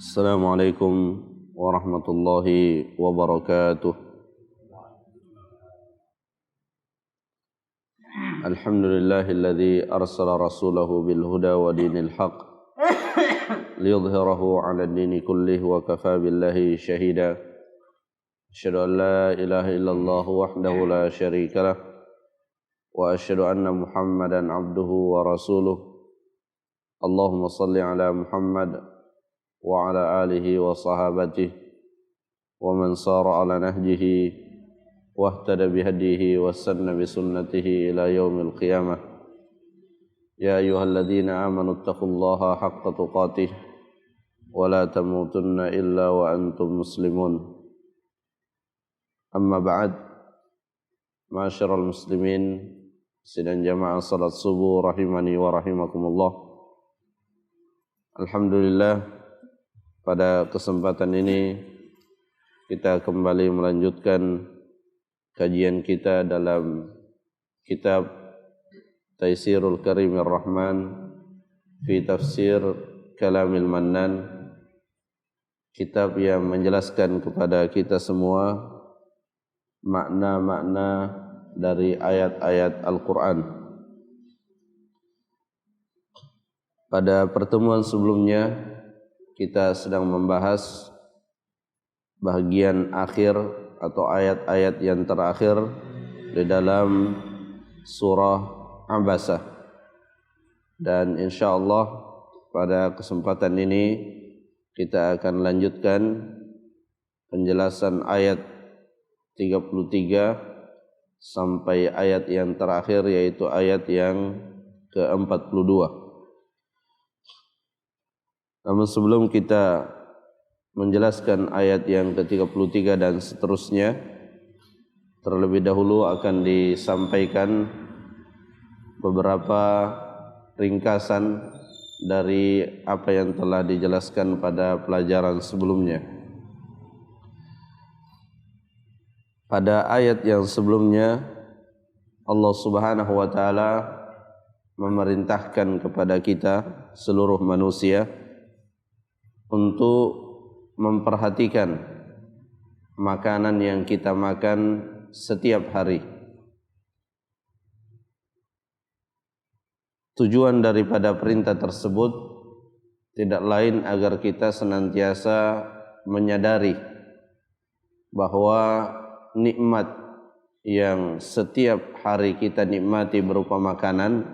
Assalamualaikum warahmatullahi wabarakatuh. Alhamdulillahilladzi arsala rasulahu bil huda wa dinil haq liyudhhirahu 'ala ad-dini kullihi wa kafaa billahi shahida. Asyhadu an la ilaha illallah wahdahu la syarika lah wa asyhadu anna Muhammadan 'abduhu wa rasuluh. Allahumma shalli 'ala Muhammad wa ala alihi wa sahabatihi wa man sara ala nahjihi wa ihtada bihadihi wa sanna bi sunnatihi ila yaumil qiyamah. Ya ayyuhalladzina amanu taqullaha haqqa tuqatih wa la tamutunna illa wa antum muslimun. Amma ba'd. Ma'asyiral muslimin, sidang jamaah salat subuh rahimani wa rahimakumullah. Alhamdulillah, pada kesempatan ini kita kembali melanjutkan kajian kita dalam kitab Taisirul Karimir Rahman fi Tafsir Kalamil Mannan, kitab yang menjelaskan kepada kita semua makna-makna dari ayat-ayat Al-Quran. Pada pertemuan sebelumnya kita sedang membahas bahagian akhir atau ayat-ayat yang terakhir di dalam surah Abasah. Dan insyaallah pada kesempatan ini kita akan lanjutkan penjelasan ayat 33 sampai ayat yang terakhir, yaitu ayat yang ke-42. Namun sebelum kita menjelaskan ayat yang ke-33 dan seterusnya, terlebih dahulu akan disampaikan beberapa ringkasan dari apa yang telah dijelaskan pada pelajaran sebelumnya. Pada ayat yang sebelumnya, Allah Subhanahu wa taala memerintahkan kepada kita seluruh manusia untuk memperhatikan makanan yang kita makan setiap hari. Tujuan daripada perintah tersebut tidak lain agar kita senantiasa menyadari bahwa nikmat yang setiap hari kita nikmati berupa makanan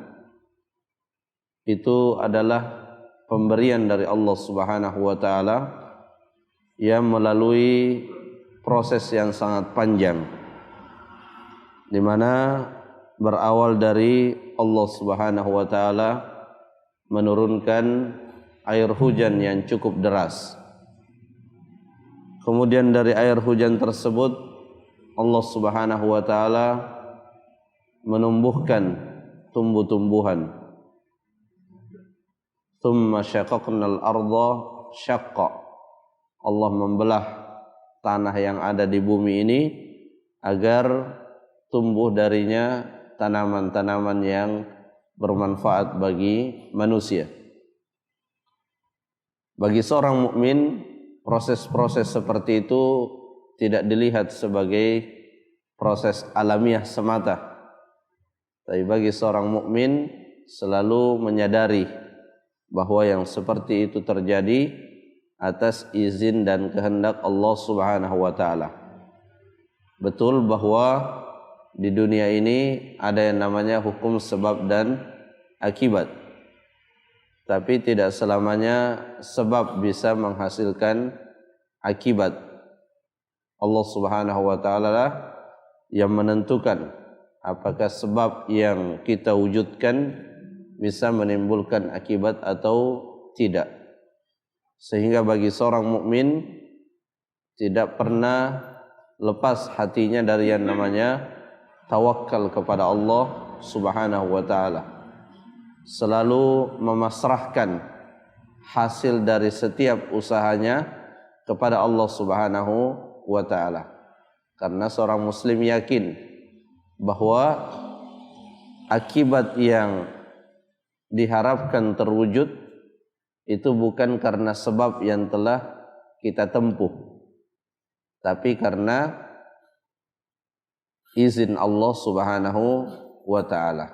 itu adalah pemberian dari Allah Subhanahu wa taala yang melalui proses yang sangat panjang, di mana berawal dari Allah Subhanahu wa taala menurunkan air hujan yang cukup deras. Kemudian dari air hujan tersebut Allah Subhanahu wa taala menumbuhkan tumbuh-tumbuhan. Tsumma syaqaqnal arda syaqqa. Allah membelah tanah yang ada di bumi ini agar tumbuh darinya tanaman-tanaman yang bermanfaat bagi manusia. Bagi seorang mukmin, proses-proses seperti itu tidak dilihat sebagai proses alamiah semata. Tapi bagi seorang mukmin selalu menyadari bahwa yang seperti itu terjadi atas izin dan kehendak Allah Subhanahu wa taala. Betul bahwa di dunia ini ada yang namanya hukum sebab dan akibat. Tapi tidak selamanya sebab bisa menghasilkan akibat. Allah Subhanahu wa taala lah yang menentukan apakah sebab yang kita wujudkan bisa menimbulkan akibat atau tidak. Sehingga bagi seorang mukmin tidak pernah lepas hatinya dari yang namanya tawakal kepada Allah Subhanahu wa taala. Selalu memasrahkan hasil dari setiap usahanya kepada Allah Subhanahu wa taala. Karena seorang muslim yakin bahwa akibat yang diharapkan terwujud itu bukan karena sebab yang telah kita tempuh, tapi karena izin Allah Subhanahu wa ta'ala.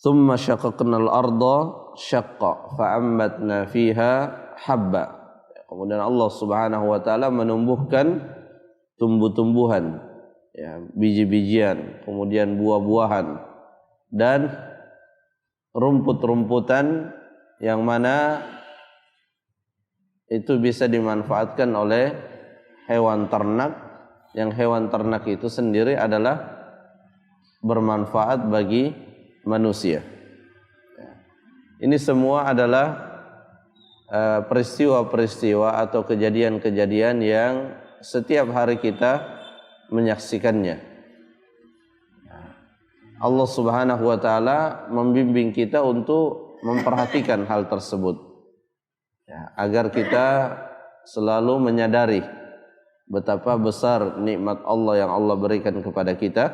Thumma syaqqaqnal arda syaqqa fa'ambatna fiha habba. Kemudian Allah Subhanahu wa ta'ala menumbuhkan tumbuh-tumbuhan, ya, biji-bijian, kemudian buah-buahan dan rumput-rumputan yang mana itu bisa dimanfaatkan oleh hewan ternak, yang hewan ternak itu sendiri adalah bermanfaat bagi manusia. Ini semua adalah peristiwa-peristiwa atau kejadian-kejadian yang setiap hari kita menyaksikannya. Allah Subhanahu wa ta'ala membimbing kita untuk memperhatikan hal tersebut, ya, agar kita selalu menyadari betapa besar nikmat Allah yang Allah berikan kepada kita.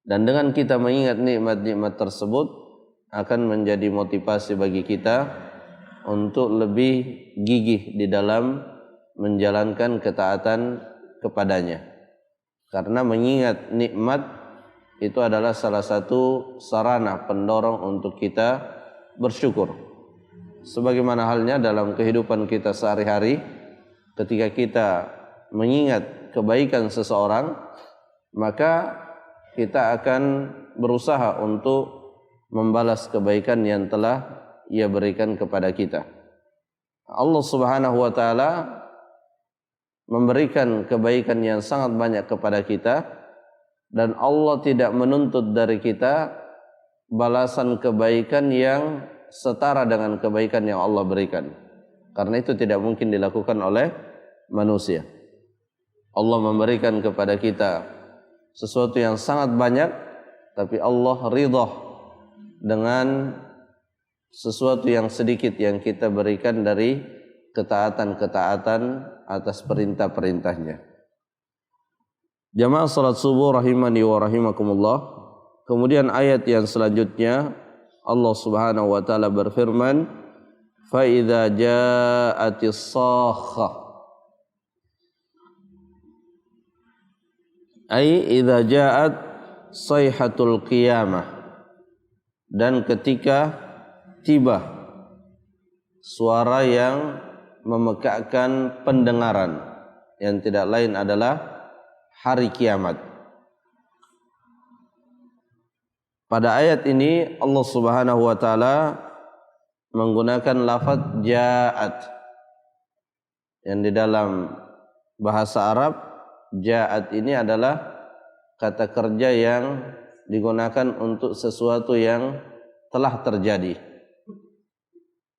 Dan dengan kita mengingat nikmat-nikmat tersebut akan menjadi motivasi bagi kita untuk lebih gigih di dalam menjalankan ketaatan kepadanya. Karena mengingat nikmat itu adalah salah satu sarana pendorong untuk kita bersyukur. Sebagaimana halnya dalam kehidupan kita sehari-hari, ketika kita mengingat kebaikan seseorang, maka kita akan berusaha untuk membalas kebaikan yang telah Ia berikan kepada kita. Allah Subhanahu wa ta'ala memberikan kebaikan yang sangat banyak kepada kita, dan Allah tidak menuntut dari kita balasan kebaikan yang setara dengan kebaikan yang Allah berikan, karena itu tidak mungkin dilakukan oleh manusia. Allah memberikan kepada kita sesuatu yang sangat banyak, tapi Allah ridha dengan sesuatu yang sedikit yang kita berikan dari ketaatan-ketaatan atas perintah-perintahnya. Jamaah salat subuh rahimani wa rahimakumullah. Kemudian ayat yang selanjutnya Allah Subhanahu wa taala berfirman, fa idza ja'atis sakhah, ai idza ja'at sayhatul qiyamah, dan ketika tiba suara yang memekakkan pendengaran, yang tidak lain adalah hari kiamat. Pada ayat ini Allah Subhanahu wa taala menggunakan lafaz ja'at, yang di dalam bahasa Arab ja'at ini adalah kata kerja yang digunakan untuk sesuatu yang telah terjadi.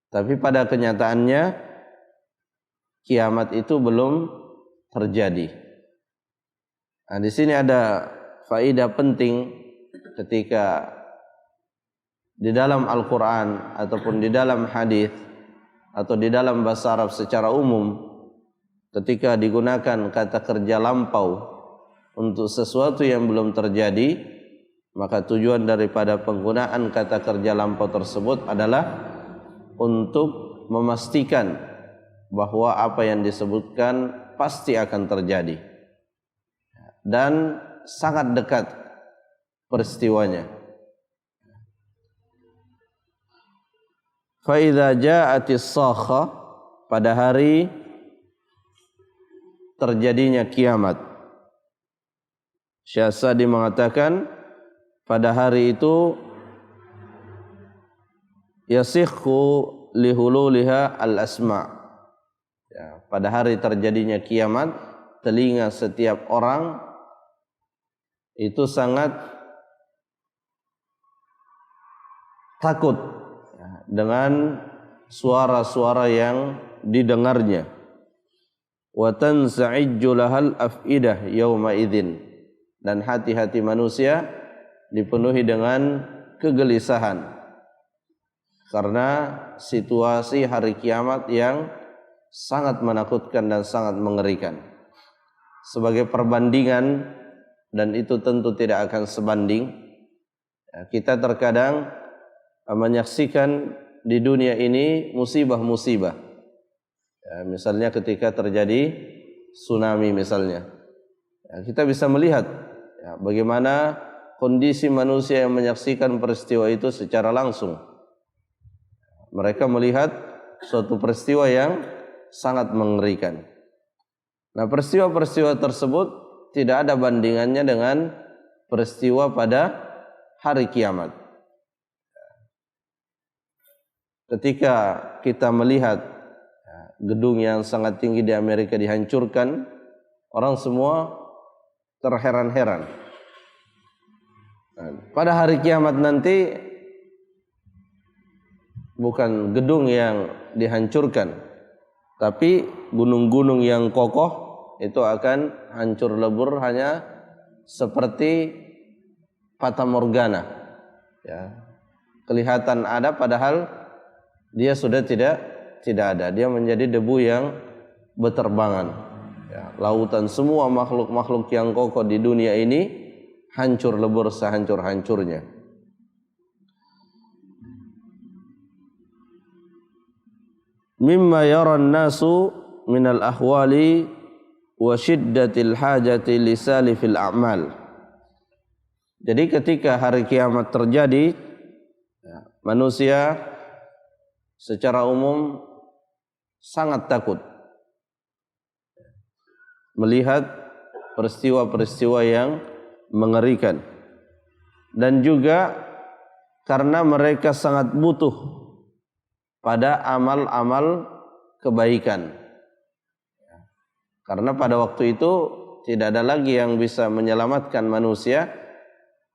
Tapi pada kenyataannya kiamat itu belum terjadi. Nah, di sini ada faedah penting ketika di dalam Al-Quran ataupun di dalam hadis atau di dalam bahasa Arab secara umum, ketika digunakan kata kerja lampau untuk sesuatu yang belum terjadi, maka tujuan daripada penggunaan kata kerja lampau tersebut adalah untuk memastikan bahwa apa yang disebutkan pasti akan terjadi dan sangat dekat peristiwanya. Fa idza ja'atis sakha, pada hari terjadinya kiamat. Syekh Sa'di mengatakan pada hari itu yasikhu lihululiha al-asma', ya, pada hari terjadinya kiamat telinga setiap orang itu sangat takut, ya, dengan suara-suara yang didengarnya. Wa tansa'ijju lahal af'idah yauma idzin, dan hati-hati manusia dipenuhi dengan kegelisahan karena situasi hari kiamat yang sangat menakutkan dan sangat mengerikan. Sebagai perbandingan, dan itu tentu tidak akan sebanding, kita terkadang menyaksikan di dunia ini musibah-musibah. Ya, misalnya ketika terjadi tsunami misalnya, ya, kita bisa melihat ya, bagaimana kondisi manusia yang menyaksikan peristiwa itu secara langsung. Mereka melihat suatu peristiwa yang sangat mengerikan. Nah, peristiwa-peristiwa tersebut tidak ada bandingannya dengan peristiwa pada hari kiamat. Ketika kita melihat gedung yang sangat tinggi di Amerika dihancurkan, orang semua terheran-heran. Pada hari kiamat nanti bukan gedung yang dihancurkan, tapi gunung-gunung yang kokoh itu akan hancur lebur hanya seperti fata morgana. Ya. Kelihatan ada padahal dia sudah tidak ada. Dia menjadi debu yang berterbangan. Ya. Lautan semua makhluk-makhluk yang kokoh di dunia ini hancur lebur sehancur-hancurnya. Mimma yaran nasu minal ahwali wa syiddatil hajati lisalifil a'mal. Jadi ketika hari kiamat terjadi, manusia secara umum sangat takut melihat peristiwa-peristiwa yang mengerikan, dan juga karena mereka sangat butuh pada amal-amal kebaikan. Karena pada waktu itu tidak ada lagi yang bisa menyelamatkan manusia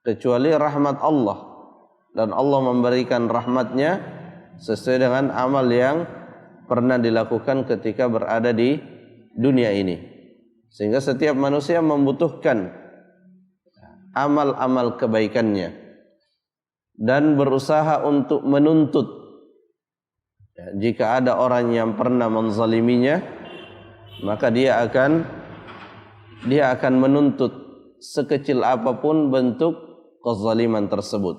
kecuali rahmat Allah, dan Allah memberikan rahmatnya sesuai dengan amal yang pernah dilakukan ketika berada di dunia ini. Sehingga setiap manusia membutuhkan amal-amal kebaikannya dan berusaha untuk menuntut. Jika ada orang yang pernah menzaliminya, maka dia akan menuntut sekecil apapun bentuk kezaliman tersebut.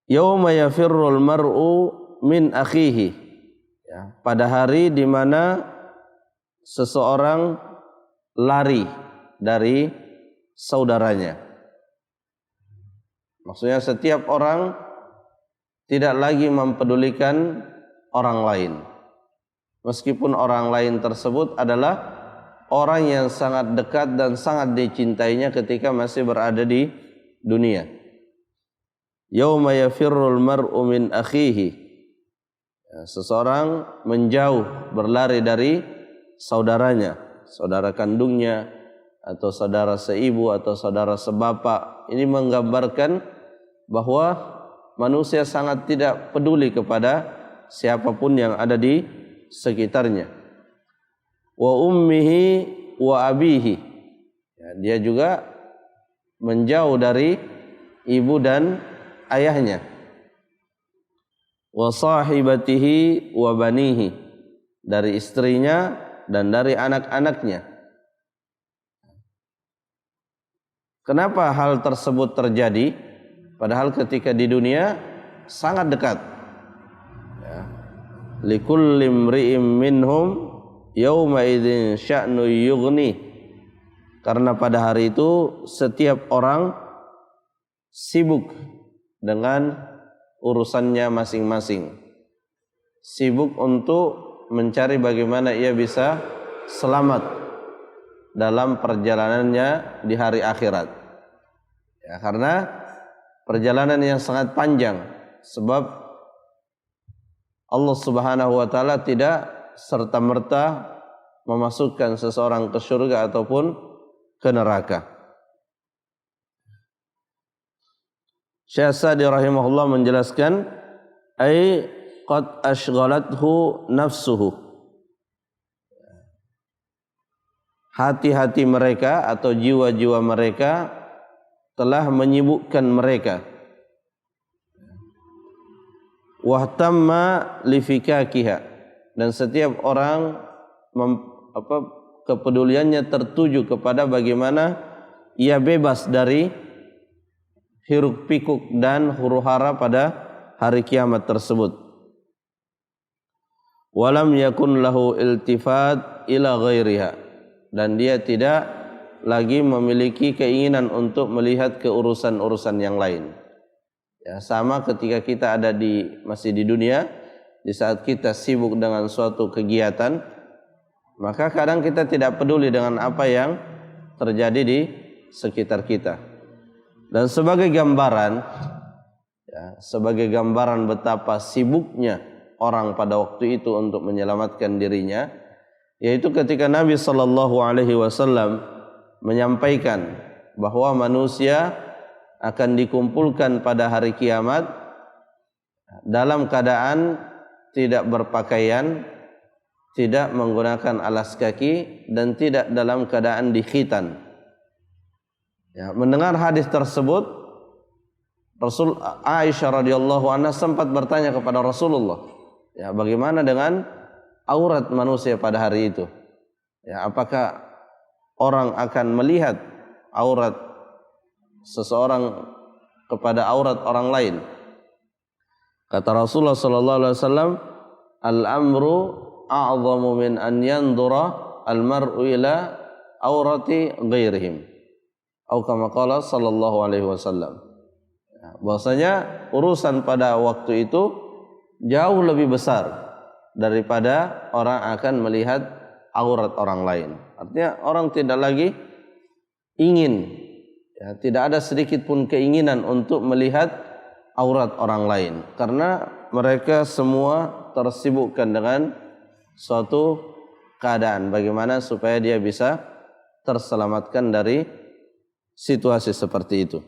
Yauma yafirrul mar'u min akhihi. Ya, pada hari di mana seseorang lari dari saudaranya. Maksudnya setiap orang tidak lagi mempedulikan orang lain. Meskipun orang lain tersebut adalah orang yang sangat dekat dan sangat dicintainya ketika masih berada di dunia. Yauma yafirrul mar'u min akhihi. Seseorang menjauh, berlari dari saudaranya, saudara kandungnya, atau saudara seibu, atau saudara sebapak. Ini menggambarkan bahwa manusia sangat tidak peduli kepada siapapun yang ada di sekitarnya. Wa ummihi wa abihi. Ya, dia juga menjauh dari ibu dan ayahnya. Wa sahibatihi wa banihi. Dari istrinya dan dari anak-anaknya. Kenapa hal tersebut terjadi? Padahal ketika di dunia sangat dekat. Ya. Likulli imri'im minhum yauma idzin sya'nu yughni. Karena pada hari itu setiap orang sibuk dengan urusannya masing-masing. Sibuk untuk mencari bagaimana ia bisa selamat dalam perjalanannya di hari akhirat. Ya, karena perjalanan yang sangat panjang, sebab Allah Subhanahu wa taala tidak serta-merta memasukkan seseorang ke surga ataupun ke neraka. Syekh Sa'di rahimahullah menjelaskan, ai qad ashghalathu nafsuhu. Hati-hati mereka atau jiwa-jiwa mereka telah menyibukkan mereka. Wahtamma lifikakiha, dan setiap orang kepeduliannya tertuju kepada bagaimana ia bebas dari hiruk pikuk dan huru-hara pada hari kiamat tersebut. Walam yakun lahu iltifat ila ghairiha, dan dia tidak lagi memiliki keinginan untuk melihat ke urusan-urusan yang lain. Ya, sama ketika kita masih di dunia, di saat kita sibuk dengan suatu kegiatan, maka kadang kita tidak peduli dengan apa yang terjadi di sekitar kita. Dan sebagai gambaran, sebagai gambaran betapa sibuknya orang pada waktu itu untuk menyelamatkan dirinya, yaitu ketika Nabi SAW menyampaikan bahwa manusia akan dikumpulkan pada hari kiamat dalam keadaan tidak berpakaian, tidak menggunakan alas kaki, dan tidak dalam keadaan dikhitan. Ya, mendengar hadis tersebut, Aisyah radhiyallahu anha sempat bertanya kepada Rasulullah, ya, bagaimana dengan aurat manusia pada hari itu? Ya, apakah orang akan melihat aurat seseorang kepada aurat orang lain? Kata Rasulullah sallallahu alaihi wasallam, "Al-amru a'zamu min an yandura al-mar'u ila aurati ghairihim." Atau kama qala sallallahu alaihi wasallam. Bahwasanya urusan pada waktu itu jauh lebih besar daripada orang akan melihat aurat orang lain. Artinya orang tidak lagi ingin, ya, tidak ada sedikit pun keinginan untuk melihat aurat orang lain, karena mereka semua tersibukkan dengan suatu keadaan bagaimana supaya dia bisa terselamatkan dari situasi seperti itu.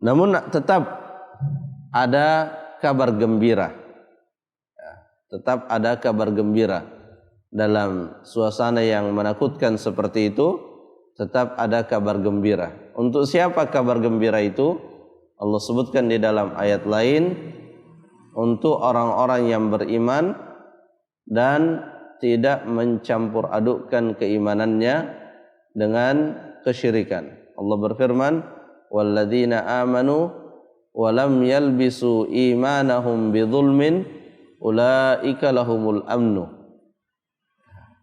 Namun tetap ada kabar gembira, ya, tetap ada kabar gembira dalam suasana yang menakutkan seperti itu. Tetap ada kabar gembira. Untuk siapa kabar gembira itu? Allah sebutkan di dalam ayat lain, untuk orang-orang yang beriman dan tidak mencampur adukkan keimanannya dengan kesyirikan. Allah berfirman, walladzina amanu wa lam yalbisu imanahum bidzulmin ulaika lahumul amnu.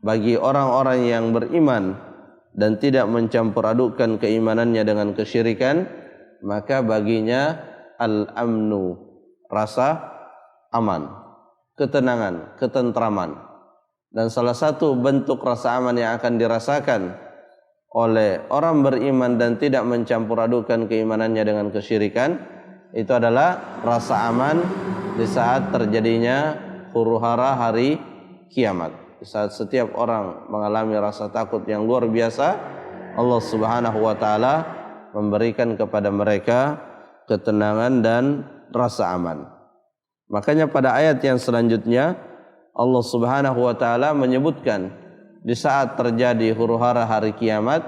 Bagi orang-orang yang beriman dan tidak mencampur adukkan keimanannya dengan kesyirikan, maka baginya al-amnu, rasa aman, ketenangan, ketentraman. Dan salah satu bentuk rasa aman yang akan dirasakan oleh orang beriman dan tidak mencampur adukkan keimanannya dengan kesyirikan, itu adalah rasa aman di saat terjadinya huru-hara hari kiamat. Di saat setiap orang mengalami rasa takut yang luar biasa, Allah Subhanahu wa taala memberikan kepada mereka ketenangan dan rasa aman. Makanya pada ayat yang selanjutnya Allah Subhanahu wa taala menyebutkan di saat terjadi huru-hara hari kiamat,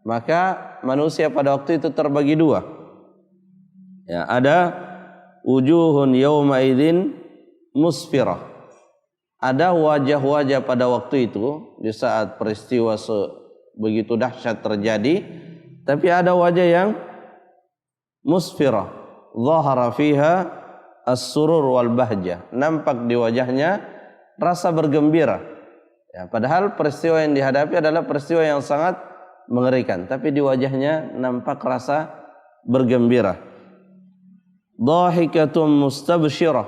maka manusia pada waktu itu terbagi dua. Ya, ada wujuhun yauma idzin musfirah. Ada wajah-wajah pada waktu itu di saat peristiwa begitu dahsyat terjadi, tapi ada wajah yang musfirah, zahara fiha as-surur wal bahjah. Nampak di wajahnya rasa bergembira. Ya, padahal peristiwa yang dihadapi adalah peristiwa yang sangat mengerikan, tapi di wajahnya nampak rasa bergembira. Dhahikatum mustabsyirah,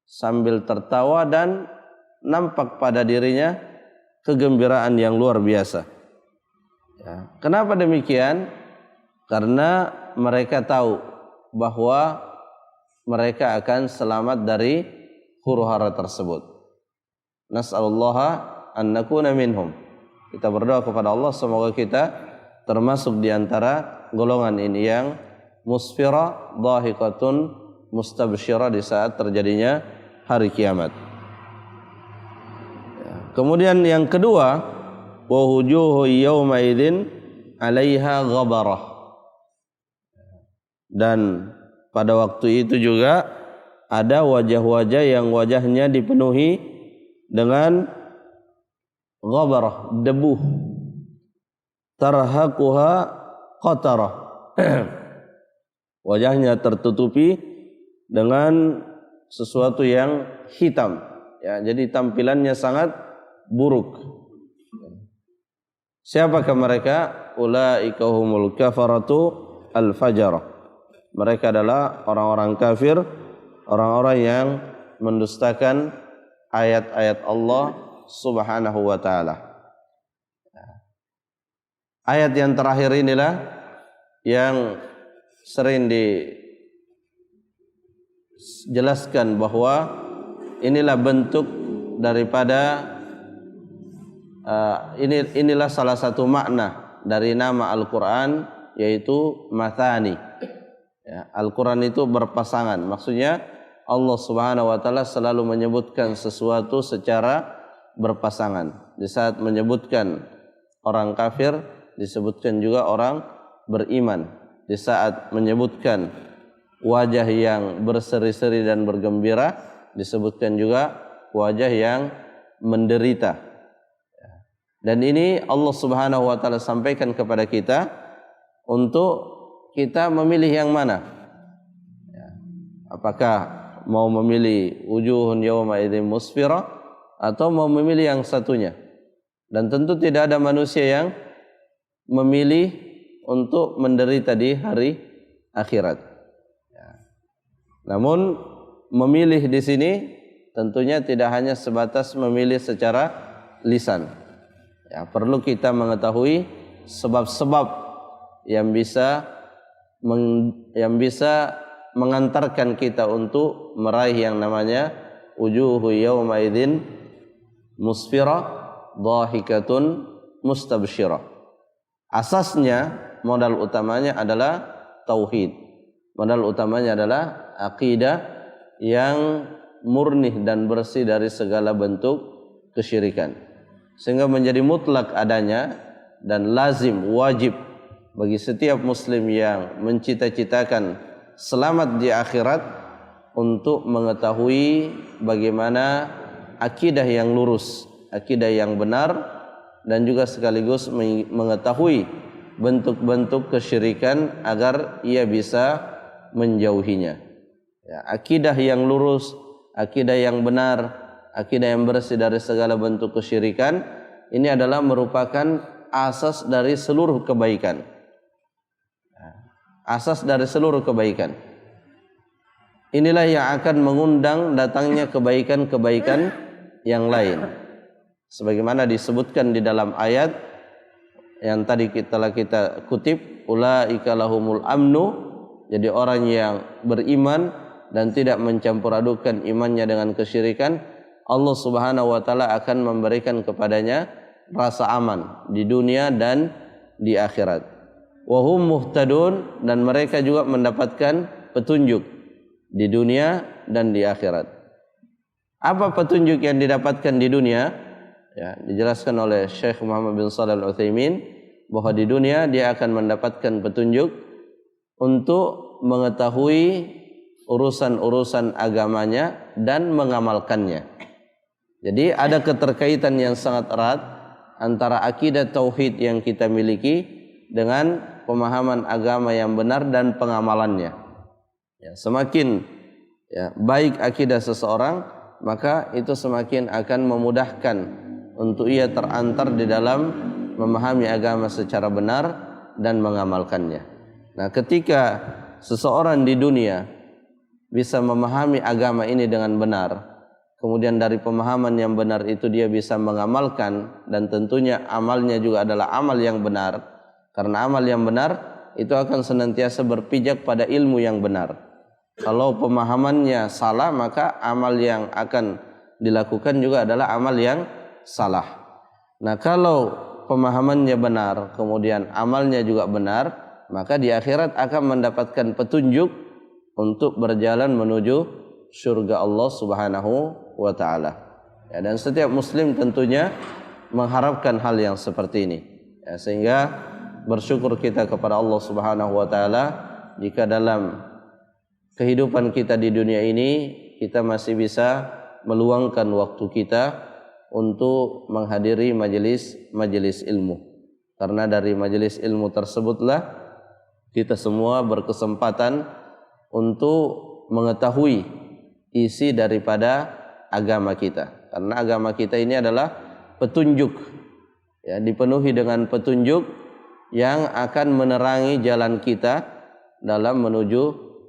sambil tertawa dan nampak pada dirinya kegembiraan yang luar biasa. Ya, kenapa demikian? Karena mereka tahu bahwa mereka akan selamat dari huru-hara tersebut. Nas'alullaha an nakuna minhum. Kita berdoa kepada Allah semoga kita termasuk di antara golongan ini yang musfira, dhahiqatun, mustabsyirah di saat terjadinya hari kiamat. Kemudian yang kedua, wa wujuhu yauma idzin 'alaiha ghabarah. Dan pada waktu itu juga ada wajah-wajah yang wajahnya dipenuhi dengan ghabarah, debu. tarhaquha qatarah. Wajahnya tertutupi dengan sesuatu yang hitam, ya, jadi tampilannya sangat buruk. Siapakah mereka? Ulaika humul kafaratu al-fajarah. Mereka adalah orang-orang kafir, orang-orang yang mendustakan ayat-ayat Allah Subhanahu wa taala. Ayat yang terakhir inilah yang sering dijelaskan bahwa inilah bentuk daripada inilah salah satu makna dari nama Al-Quran, yaitu mathani. Ya, Al-Quran itu berpasangan. Maksudnya Allah Subhanahu wa taala selalu menyebutkan sesuatu secara berpasangan. Di saat menyebutkan orang kafir, disebutkan juga orang beriman. Di saat menyebutkan wajah yang berseri-seri dan bergembira, disebutkan juga wajah yang menderita. Dan ini Allah Subhanahu wa taala sampaikan kepada kita untuk kita memilih yang mana. Apakah mau memilih wujuhun yawma idzin musfirah atau mau memilih yang satunya. Dan tentu tidak ada manusia yang memilih untuk menderita di hari akhirat. Namun memilih di sini tentunya tidak hanya sebatas memilih secara lisan. Ya, perlu kita mengetahui sebab-sebab yang bisa mengantarkan kita untuk meraih yang namanya wujuhu yawma idzin musfirah dhahikatun mustabsyirah. Asasnya, modal utamanya adalah tauhid. Modal utamanya adalah akidah yang murni dan bersih dari segala bentuk kesyirikan. Sehingga menjadi mutlak adanya dan lazim, wajib bagi setiap muslim yang mencita-citakan selamat di akhirat untuk mengetahui bagaimana akidah yang lurus, akidah yang benar, dan juga sekaligus mengetahui bentuk-bentuk kesyirikan agar ia bisa menjauhinya. Ya, akidah yang lurus, akidah yang benar, akidah yang bersih dari segala bentuk kesyirikan, ini adalah merupakan asas dari seluruh kebaikan. Asas dari seluruh kebaikan. Inilah yang akan mengundang datangnya kebaikan-kebaikan yang lain. Sebagaimana disebutkan di dalam ayat yang tadi telah kita kutip, ulaika lahumul amnu, jadi orang yang beriman dan tidak mencampur adukan imannya dengan kesyirikan, Allah Subhanahu wa taala akan memberikan kepadanya rasa aman di dunia dan di akhirat. Wa hum muhtadun, dan mereka juga mendapatkan petunjuk di dunia dan di akhirat. Apa petunjuk yang didapatkan di dunia? Ya, dijelaskan oleh Syekh Muhammad bin Shalih Al-Utsaimin bahwa di dunia dia akan mendapatkan petunjuk untuk mengetahui urusan-urusan agamanya dan mengamalkannya. Jadi ada keterkaitan yang sangat erat antara akidah tauhid yang kita miliki dengan pemahaman agama yang benar dan pengamalannya. Ya, semakin baik akidah seseorang, maka itu semakin akan memudahkan untuk ia terantar di dalam memahami agama secara benar dan mengamalkannya. Nah, ketika seseorang di dunia bisa memahami agama ini dengan benar, kemudian dari pemahaman yang benar itu dia bisa mengamalkan, dan tentunya amalnya juga adalah amal yang benar, karena amal yang benar itu akan senantiasa berpijak pada ilmu yang benar. Kalau pemahamannya salah, maka amal yang akan dilakukan juga adalah amal yang salah. Nah, kalau pemahamannya benar, kemudian amalnya juga benar, maka di akhirat akan mendapatkan petunjuk untuk berjalan menuju surga Allah Subhanahu wa ta'ala. Ya, dan setiap muslim tentunya mengharapkan hal yang seperti ini. Ya, sehingga bersyukur kita kepada Allah Subhanahu wa ta'ala jika dalam kehidupan kita di dunia ini kita masih bisa meluangkan waktu kita untuk menghadiri majelis ilmu. Karena dari majelis ilmu tersebutlah kita semua berkesempatan untuk mengetahui isi daripada agama kita. Karena agama kita ini adalah petunjuk, ya, dipenuhi dengan petunjuk yang akan menerangi jalan kita dalam menuju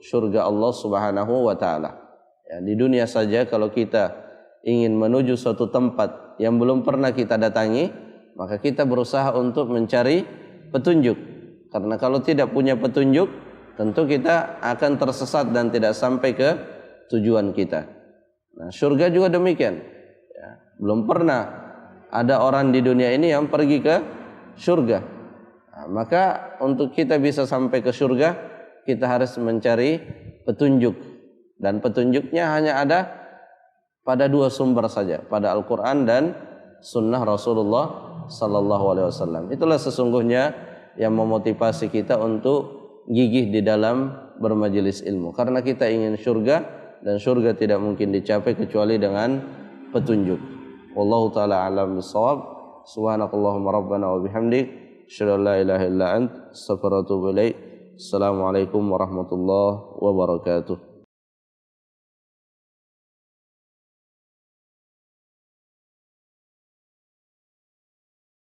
surga Allah Subhanahu wa taala. Ya, di dunia saja kalau kita ingin menuju suatu tempat yang belum pernah kita datangi, maka kita berusaha untuk mencari petunjuk. Karena kalau tidak punya petunjuk, tentu kita akan tersesat dan tidak sampai ke tujuan kita. Nah, surga juga demikian. Ya, belum pernah ada orang di dunia ini yang pergi ke surga. Nah, maka untuk kita bisa sampai ke surga, kita harus mencari petunjuk. Dan petunjuknya hanya ada pada dua sumber saja, pada Al-Quran dan Sunnah Rasulullah Sallallahu Alaihi Wasallam. Itulah sesungguhnya yang memotivasi kita untuk gigih di dalam bermajelis ilmu. Karena kita ingin surga, dan surga tidak mungkin dicapai kecuali dengan petunjuk. Wallahu taala alam bisawab. Subhanakallahumma rabbana wa bihamdik, asyhadu an la ilaha illa ant, astaghfiruka wa atubu ilaik. Assalamualaikum warahmatullahi wabarakatuh.